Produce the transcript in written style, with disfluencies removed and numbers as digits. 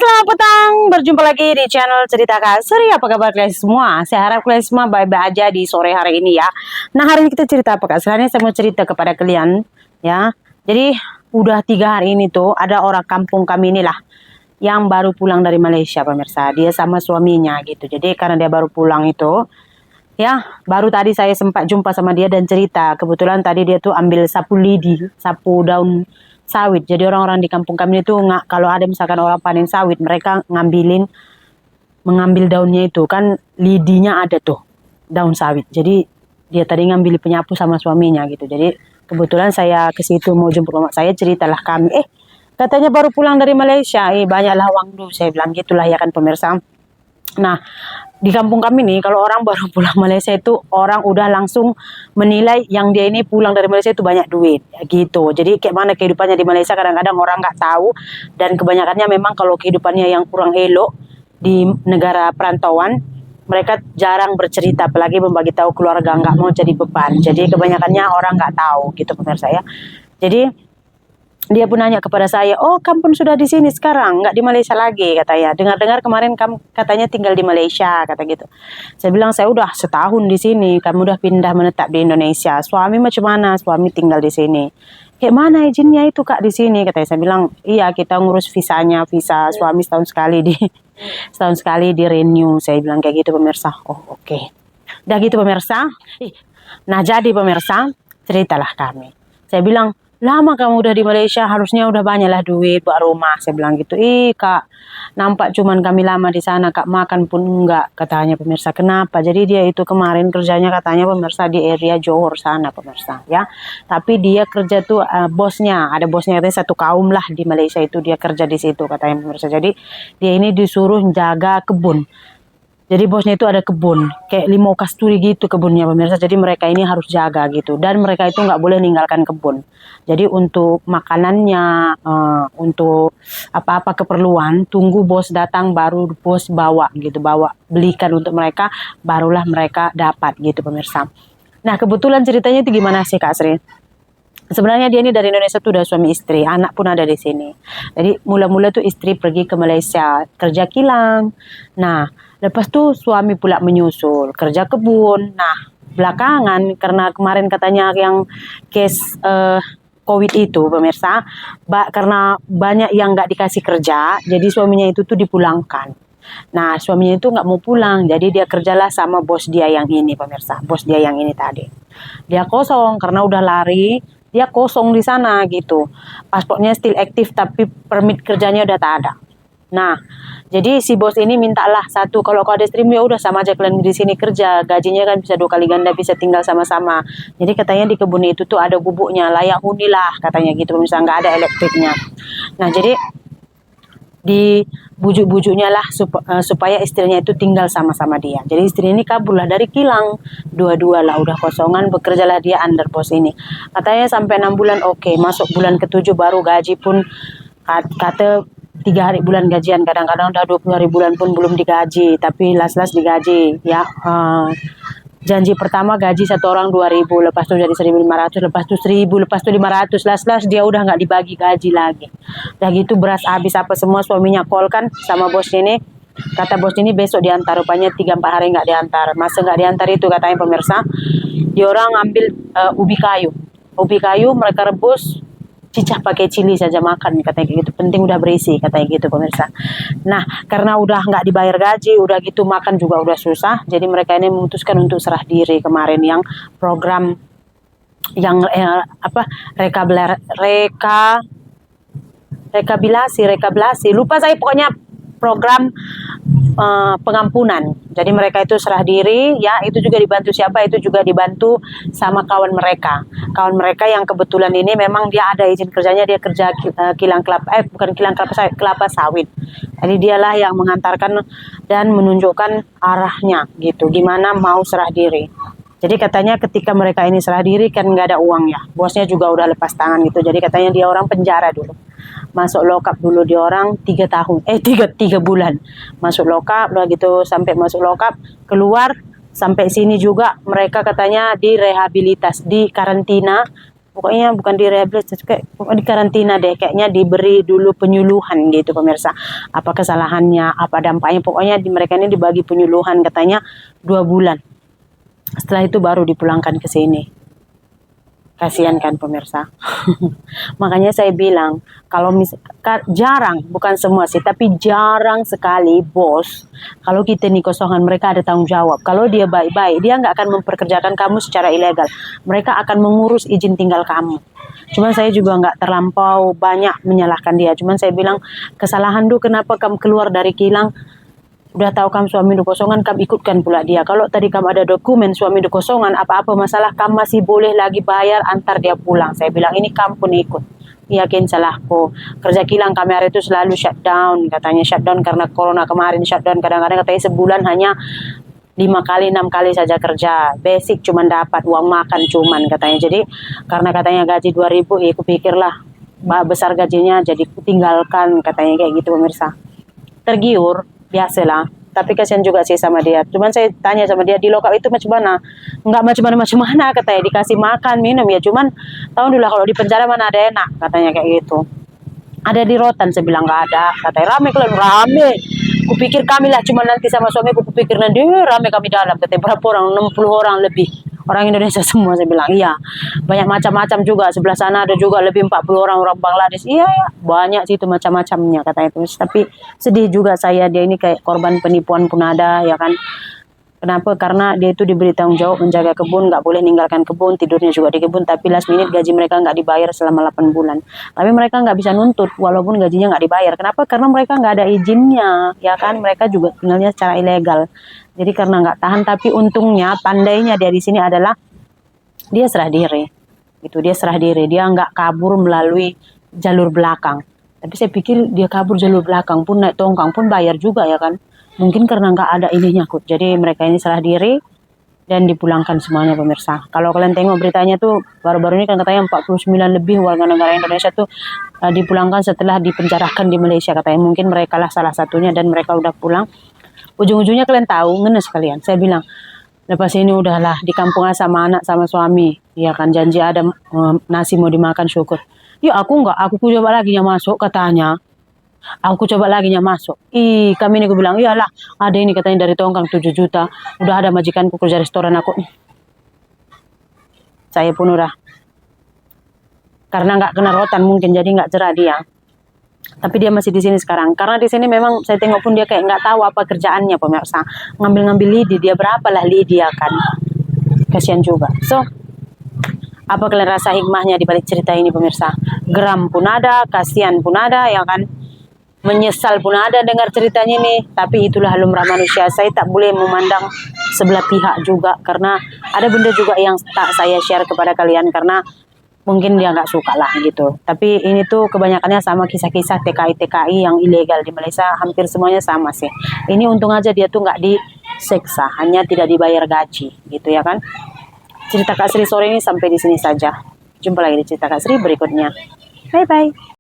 selamat petang. Berjumpa lagi di channel Cerita Kak Sri. Apa kabar kalian semua? Saya harap kalian semua baik-baik aja di sore hari ini ya. Nah, hari ini kita cerita apa Kak? Sebenarnya saya mau cerita kepada kalian ya. Jadi udah 3 hari ini tuh ada orang kampung kami inilah yang baru pulang dari Malaysia pemirsa. Dia sama suaminya gitu. Jadi karena dia baru pulang itu ya, baru tadi saya sempat jumpa sama dia dan cerita. Kebetulan tadi dia tuh ambil sapu lidi, sapu daun sawit. Jadi orang-orang di kampung kami itu nggak, kalau ada misalkan orang panen sawit, mereka mengambil daunnya itu kan lidinya ada tuh daun sawit. Jadi dia tadi ngambil penyapu sama suaminya gitu. Jadi kebetulan saya ke situ mau jemput mama saya, ceritalah kami. Katanya baru pulang dari Malaysia. Banyaklah uang dulu. Saya bilang gitulah ya kan pemirsa. Nah, di kampung kami nih, kalau orang baru pulang Malaysia itu orang udah langsung menilai yang dia ini pulang dari Malaysia itu banyak duit, ya gitu. Jadi kayak mana kehidupannya di Malaysia kadang-kadang orang nggak tahu, dan kebanyakannya memang kalau kehidupannya yang kurang elok di negara perantauan, mereka jarang bercerita, apalagi membagi tahu keluarga, nggak mau jadi beban. Jadi kebanyakannya orang nggak tahu gitu pemirsa ya. Jadi dia pun nanya kepada saya, oh kamu pun sudah di sini sekarang, nggak di Malaysia lagi katanya. Dengar-dengar kemarin kamu katanya tinggal di Malaysia, kata gitu. Saya bilang saya udah setahun di sini, kamu udah pindah menetap di Indonesia. Suami macam mana? Suami tinggal di sini. Kayak mana izinnya itu kak di sini? Katanya. Saya bilang iya kita ngurus visanya, visa suami setahun sekali di renew. Saya bilang kayak gitu pemirsa. Oh oke. Udah gitu pemirsa. Nah jadi pemirsa ceritalah kami. Saya bilang lama kamu udah di Malaysia, harusnya udah banyak lah duit buat rumah. Saya bilang gitu. Kak, nampak cuman kami lama di sana, kak makan pun enggak, katanya pemirsa. Kenapa? Jadi dia itu kemarin kerjanya katanya pemirsa di area Johor sana pemirsa ya. Tapi dia kerja tuh bosnya, ada bosnya katanya satu kaum lah di Malaysia itu, dia kerja di situ katanya pemirsa. Jadi dia ini disuruh jaga kebun. Jadi bosnya itu ada kebun, kayak limau kasturi gitu kebunnya pemirsa. Jadi mereka ini harus jaga gitu. Dan mereka itu nggak boleh ninggalkan kebun. Jadi untuk makanannya, untuk apa-apa keperluan, tunggu bos datang baru bos bawa gitu. Belikan untuk mereka, barulah mereka dapat gitu pemirsa. Nah kebetulan ceritanya itu gimana sih Kak Sri? Sebenarnya dia ini dari Indonesia tuh udah suami istri, anak pun ada di sini. Jadi mula-mula tuh istri pergi ke Malaysia kerja kilang. Nah, lepas tuh suami pula menyusul kerja kebun. Nah, belakangan karena kemarin katanya yang case COVID itu pemirsa, karena banyak yang nggak dikasih kerja, jadi suaminya itu tuh dipulangkan. Nah, suaminya itu nggak mau pulang, jadi dia kerjalah sama bos dia yang ini pemirsa, bos dia yang ini tadi. Dia kosong karena udah lari, dia kosong di sana gitu. Paspornya still aktif tapi permit kerjanya udah tak ada. Nah, jadi si bos ini mintalah satu, kalau kau ada stream ya udah sama aja kalian di sini kerja, gajinya kan bisa 2 kali ganda, bisa tinggal sama-sama. Jadi katanya di kebun itu tuh ada gubuknya, layak huni lah katanya gitu, misalnya nggak ada elektriknya. Nah, jadi dibujuk-bujuknya lah supaya istrinya itu tinggal sama-sama dia. Jadi istri ini kaburlah dari kilang, dua-dua lah udah kosongan, bekerjalah dia under bos ini. Katanya sampai 6 bulan oke, masuk bulan ke-7 baru gaji pun kata 3 hari bulan gajian, kadang-kadang udah 20 hari bulan pun belum digaji, tapi las-las digaji ya. Janji pertama gaji satu orang 2.000, lepas itu jadi 1.500, lepas itu 1.000, lepas itu 500, las-las dia udah nggak dibagi gaji lagi. Udah gitu beras habis apa semua, suaminya call kan sama bos ini. Kata bos ini besok diantar, rupanya 3-4 hari nggak diantar. Masa nggak diantar itu katanya pemirsa, dia orang ambil ubi kayu mereka rebus, cicah pakai cili saja makan katanya gitu, penting udah berisi katanya gitu pemirsa. Nah karena udah nggak dibayar gaji, udah gitu makan juga udah susah, jadi mereka ini memutuskan untuk serah diri kemarin yang program yang rekabilasi lupa saya pokoknya program pengampunan. Jadi mereka itu serah diri ya, itu juga dibantu siapa? Itu juga dibantu sama kawan mereka yang kebetulan ini memang dia ada izin kerjanya, dia kerja kilang kelapa sawit. Jadi dialah yang mengantarkan dan menunjukkan arahnya gitu, gimana mau serah diri. Jadi katanya ketika mereka ini serah diri kan nggak ada uang ya, bosnya juga udah lepas tangan gitu. Jadi katanya dia orang penjara dulu, masuk lokap dulu dia orang 3 bulan masuk lokap, udah gitu sampai masuk lokap keluar sampai sini juga mereka katanya direhabilitas, di karantina pokoknya bukan direhabilitasi, kayak di karantina deh, kayaknya diberi dulu penyuluhan gitu pemirsa, apa kesalahannya, apa dampaknya, pokoknya mereka ini dibagi penyuluhan katanya 2 bulan, setelah itu baru dipulangkan ke sini. Kasihan kan pemirsa. Makanya saya bilang, kalau jarang, bukan semua sih, tapi jarang sekali bos, kalau kita nih kosongan, mereka ada tanggung jawab. Kalau dia baik-baik, dia nggak akan memperkerjakan kamu secara ilegal. Mereka akan mengurus izin tinggal kamu. Cuman saya juga nggak terlampau banyak menyalahkan dia. Cuman saya bilang, kesalahan tuh kenapa kamu keluar dari kilang, udah tahu kamu suami kosongan, kamu ikutkan pula dia. Kalau tadi kamu ada dokumen suami kosongan, apa-apa masalah, kamu masih boleh lagi bayar antar dia pulang. Saya bilang, ini kamu pun ikut. Yakin salahku. Kerja kilang kami hari itu selalu shutdown. Katanya shutdown karena corona kemarin shutdown. Kadang-kadang katanya sebulan hanya 5 kali 6 kali saja kerja. Basic cuman dapat, uang makan cuman katanya. Jadi karena katanya gaji 2.000, aku pikirlah besar gajinya, jadi tinggalkan katanya kayak gitu pemirsa. Tergiur, biasalah. Tapi kasihan juga sih sama dia. Cuman saya tanya sama dia, di lokal itu macam mana? Enggak macam mana katanya, dikasih makan, minum ya. Cuman tahun dulu kalau di penjara mana ada enak katanya kayak gitu. Ada di rotan, saya bilang nggak ada. Katanya rame, kalau rame. Kupikir kami lah, cuma nanti sama suamiku kupikir nanti rame kami dalam. Katanya berapa orang? 60 orang lebih. Orang Indonesia semua, saya bilang iya. Banyak macam-macam juga. Sebelah sana ada juga lebih 40 orang Bangladesh. Iya, ya. Banyak sih itu macam-macamnya katanya itu. Tapi sedih juga saya, dia ini kayak korban penipuan pun ada ya kan. Kenapa? Karena dia itu diberi tanggung jawab menjaga kebun, nggak boleh ninggalkan kebun, tidurnya juga di kebun, tapi last minute gaji mereka nggak dibayar selama 8 bulan. Tapi mereka nggak bisa nuntut walaupun gajinya nggak dibayar. Kenapa? Karena mereka nggak ada izinnya, ya kan? Mereka juga tinggalnya secara ilegal. Jadi karena nggak tahan, tapi untungnya, pandainya dia di sini adalah dia serah diri. Gitu, dia serah diri, dia nggak kabur melalui jalur belakang. Tapi saya pikir dia kabur jalur belakang pun naik tongkang pun bayar juga ya kan? Mungkin karena nggak ada ininya kok. Jadi mereka ini serah diri dan dipulangkan semuanya pemirsa. Kalau kalian tengok beritanya tuh baru-baru ini kan katanya 49 lebih warga negara Indonesia tuh dipulangkan setelah dipenjarakan di Malaysia katanya. Mungkin mereka lah salah satunya dan mereka udah pulang. Ujung-ujungnya kalian tahu, ngenes kalian. Saya bilang, lepas ini udahlah di kampung sama anak sama suami. Ya kan janji ada nasi mau dimakan syukur. Ya aku enggak, aku coba lagi yang masuk katanya. Aku coba lagi yang masuk. Kami ini aku bilang, iyalah, ada ini katanya dari tongkang 7 juta. Udah ada majikanku kerja restoran aku. Saya pun udah. Karena nggak kena rotan mungkin, jadi nggak cerah dia. Tapi dia masih di sini sekarang. Karena di sini memang saya tengok pun dia kayak nggak tahu apa kerjaannya pemirsa. Ngambil-ngambil lidi, dia berapa lah lidi ya kan. Kasihan juga. So, apa kalian rasa hikmahnya di balik cerita ini pemirsa? Geram pun ada, kasihan pun ada ya kan. Menyesal pun ada dengar ceritanya nih, tapi itulah lumrah manusia. Saya tak boleh memandang sebelah pihak juga, karena ada benda juga yang tak saya share kepada kalian karena mungkin dia nggak suka lah gitu. Tapi ini tuh kebanyakannya sama kisah-kisah TKI yang ilegal di Malaysia, hampir semuanya sama sih. Ini untung aja dia tuh nggak diseksa, hanya tidak dibayar gaji gitu ya kan. Cerita Kak Sri sore ini sampai di sini saja. Jumpa lagi di cerita Kak Sri berikutnya. Bye bye.